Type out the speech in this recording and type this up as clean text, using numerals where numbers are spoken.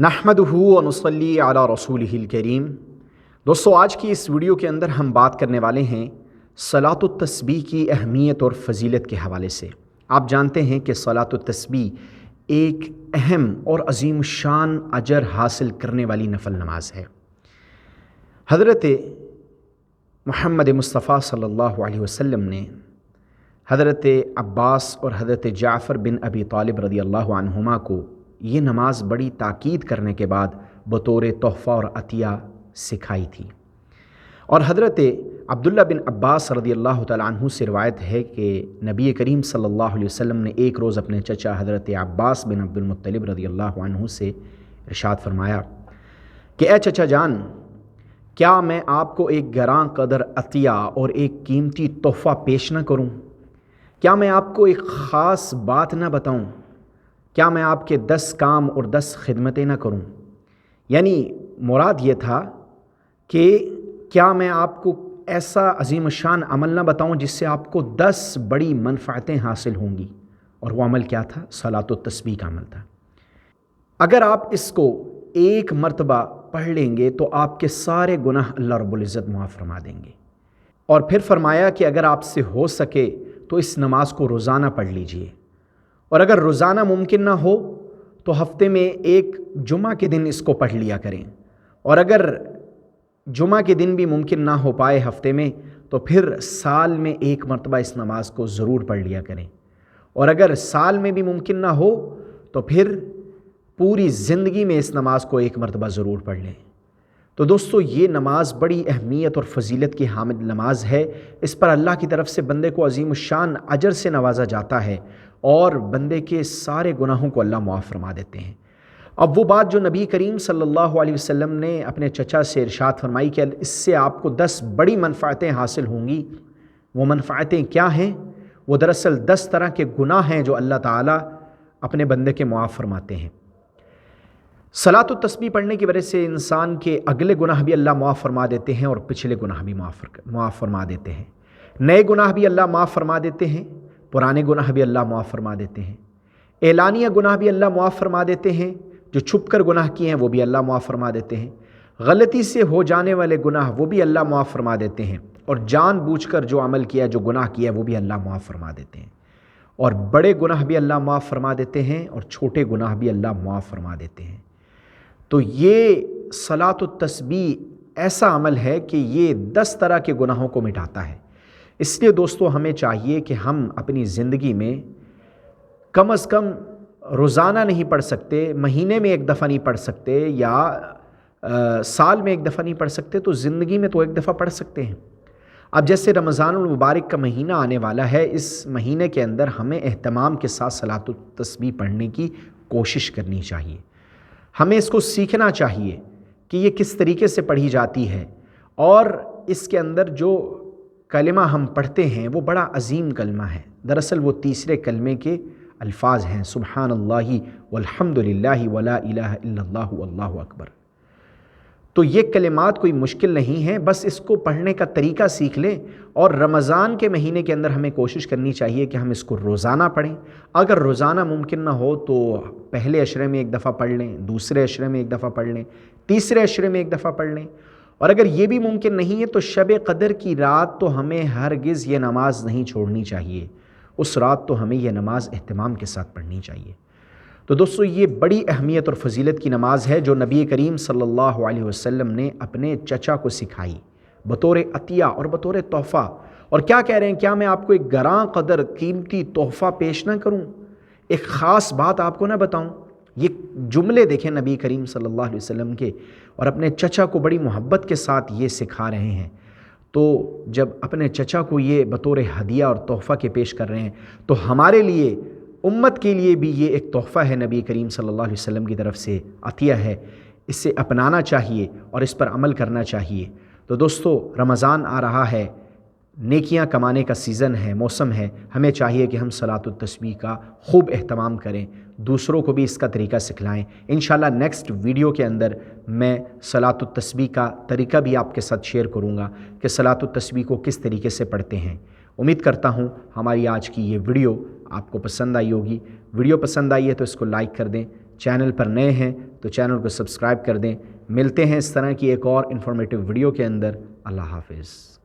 नहमदुहु व नुसल्ली अला रसूलिहिल करीम। दोस्तों, आज की इस वीडियो के अंदर हम बात करने वाले हैं सलातुत तस्बीह की अहमियत और फ़जीलत के हवाले से। आप जानते हैं कि सलातुत तस्बीह एक अहम और अजीम शान अजर हासिल करने वाली नफल नमाज है। हज़रत मुहम्मद मुस्तफ़ा सल्लल्लाहु अलैहि वसल्लम ने हज़रत अब्बास और हज़रत जाफ़र बिन अबी तालिब रज़ियल्लाहु अन्हुमा को ये नमाज बड़ी ताकीद करने के बाद बतौर तोहफ़ा और अतिया सिखाई थी। और हज़रत अब्दुल्ला बिन अब्बास रज़ियल्लाहु तआला अन्हु से रिवायत है कि नबी करीम सल्लल्लाहु अलैहि वसल्लम ने एक रोज़ अपने चचा हज़रत अब्बास बिन अब्दुल मुत्तलिब रज़ियल्लाहु अन्हु से इरशाद फरमाया कि ए चचा जान, क्या मैं आपको एक गरां कदर अतिया और एक कीमती तोहफ़ा पेश न करूं? क्या मैं आपको एक ख़ास बात न बताऊं? क्या मैं आपके 10 काम और 10 खिदमतें न करूं? यानी मुराद ये था कि क्या मैं आपको ऐसा अजीम शान अमल न बताऊं जिससे आपको 10 बड़ी मनफ़ातें हासिल होंगी। और वो अमल क्या था? सलातुत तस्बीह का अमल था। अगर आप इसको एक मरतबा पढ़ लेंगे तो आपके सारे गुनाह अल्लाह रब्बुल इज़्ज़त मुआफ़ फरमा देंगे। और फिर फरमाया कि अगर आपसे हो सके तो इस नमाज को रोज़ाना पढ़ लीजिए, और अगर रोज़ाना मुमकिन ना हो तो हफ़्ते में एक जुमा के दिन इसको पढ़ लिया करें, और अगर जुमा के दिन भी मुमकिन ना हो पाए हफ़्ते में तो फिर साल में एक मरतबा इस नमाज को ज़रूर पढ़ लिया करें, और अगर साल में भी मुमकिन ना हो तो फिर पूरी ज़िंदगी में इस नमाज को एक मरतबा ज़रूर पढ़ लें। तो दोस्तों, ये नमाज बड़ी अहमियत और फ़जीलत की हामिल नमाज है। इस पर अल्लाह की तरफ से बंदे को अजीम शान अजर से नवाजा जाता है और बंदे के सारे गुनाहों को अल्लाह मुआफ़ फरमा देते हैं। अब वो बात जो नबी करीम सल्लल्लाहु अलैहि वसल्लम ने अपने चचा से इरशाद फरमाई कि इससे आपको 10 बड़ी मनफ़ातें हासिल होंगी, वो मनफ़ातें क्या हैं? वो दरअसल 10 तरह के गुनाह हैं जो अल्लाह ताला अपने बंदे के मुआफ़ फरमाते हैं। सलातुत तस्बीह पढ़ने की वजह से इंसान के अगले गुनाह भी अल्लाह मुआफ़ फरमा देते हैं और पिछले गुनाह भी मुआफ़ फरमा देते हैं। नए गुनाह भी अल्लाह माफ़ फरमा देते हैं, पुराने गुनाह भी अल्लाह मुआफ़ फरमा देते हैं। एलानिया गुनाह भी अल्लाह मुआफ़ फरमा देते हैं, जो छुप कर गुनाह किए हैं वो भी अल्लाह मुआफ़ फरमा देते हैं। गलती से हो जाने वाले गुनाह वो भी अल्लाह मुआफ़ फरमा देते हैं, और जानबूझकर जो अमल किया, जो गुनाह किया, वो भी अल्लाह मुआफ़ फरमा देते हैं। और बड़े गुनाह भी अल्लाह मुआफ़ फरमा देते हैं और छोटे गुनाह भी अल्लाह मुआफ़ फरमा देते हैं। तो ये सलातुत तस्बीह ऐसा अमल है कि ये 10 तरह के गुनाहों को मिटाता है। इसलिए दोस्तों, हमें चाहिए कि हम अपनी ज़िंदगी में कम से कम रोज़ाना नहीं पढ़ सकते, महीने में एक दफ़ा नहीं पढ़ सकते, या साल में एक दफ़ा नहीं पढ़ सकते, तो ज़िंदगी में तो एक दफ़ा पढ़ सकते हैं। अब जैसे रमज़ानुल मुबारक का महीना आने वाला है, इस महीने के अंदर हमें एहतमाम के साथ सलातुत तस्बीह पढ़ने की कोशिश करनी चाहिए। हमें इसको सीखना चाहिए कि ये किस तरीके से पढ़ी जाती है, और इसके अंदर जो कलिमा हम पढ़ते हैं वो बड़ा अजीम कलमा है। दरअसल वो तीसरे कलमे के अल्फाज हैं, सुब्हानल्लाहि वल्हम्दुलिल्लाहि वला इलाहा इल्लल्लाहु वल्लाहु अकबर। तो ये कलिमात कोई मुश्किल नहीं है, बस इसको पढ़ने का तरीका सीख लें। और रमज़ान के महीने के अंदर हमें कोशिश करनी चाहिए कि हम इसको रोज़ाना पढ़ें। अगर रोज़ाना मुमकिन ना हो तो पहले अशरे में एक दफ़ा पढ़ लें, दूसरे अशरे में एक दफ़ा पढ़ लें, तीसरे अशरे में एक दफ़ा पढ़ लें। और अगर ये भी मुमकिन नहीं है तो शब क़दर की रात तो हमें हरगिज़ ये नमाज नहीं छोड़नी चाहिए। उस रात तो हमें यह नमाज एहतमाम के साथ पढ़नी चाहिए। तो दोस्तों, ये बड़ी अहमियत और फ़जीलत की नमाज है जो नबी करीम सल्लल्लाहु अलैहि वसल्लम ने अपने चचा को सिखाई बतौर अतिया और बतौर तोहफ़ा। और क्या कह रहे हैं? क्या मैं आपको एक गरां कदर कीमती तोहफ़ा पेश ना करूं, एक ख़ास बात आपको ना बताऊं? ये जुमले देखें नबी करीम सल्लल्लाहु अलैहि वसल्लम के, और अपने चचा को बड़ी मोहब्बत के साथ ये सिखा रहे हैं। तो जब अपने चचा को ये बतौर हदिया और तोहफ़ा के पेश कर रहे हैं, तो हमारे लिए, उम्मत के लिए भी ये एक तोहफ़ा है, नबी करीम सल्लल्लाहु अलैहि वसल्लम की तरफ से अतिया है। इसे अपनाना चाहिए और इस पर अमल करना चाहिए। तो दोस्तों, रमज़ान आ रहा है, नेकियां कमाने का सीज़न है, मौसम है। हमें चाहिए कि हम सलातुत तस्बीह का खूब एहतमाम करें, दूसरों को भी इसका तरीका सिखलाएं। इंशाल्लाह नेक्स्ट वीडियो के अंदर मैं सलातुत तस्बीह का तरीका भी आपके साथ शेयर करूंगा कि सलातुत तस्बीह को किस तरीके से पढ़ते हैं। उम्मीद करता हूं हमारी आज की ये वीडियो आपको पसंद आई होगी। वीडियो पसंद आई है तो इसको लाइक कर दें, چینل پر نئے ہیں تو چینل کو سبسکرائب کر دیں۔ ملتے ہیں اس طرح کی ایک اور انفارمیٹیو ویڈیو کے اندر۔ اللہ حافظ۔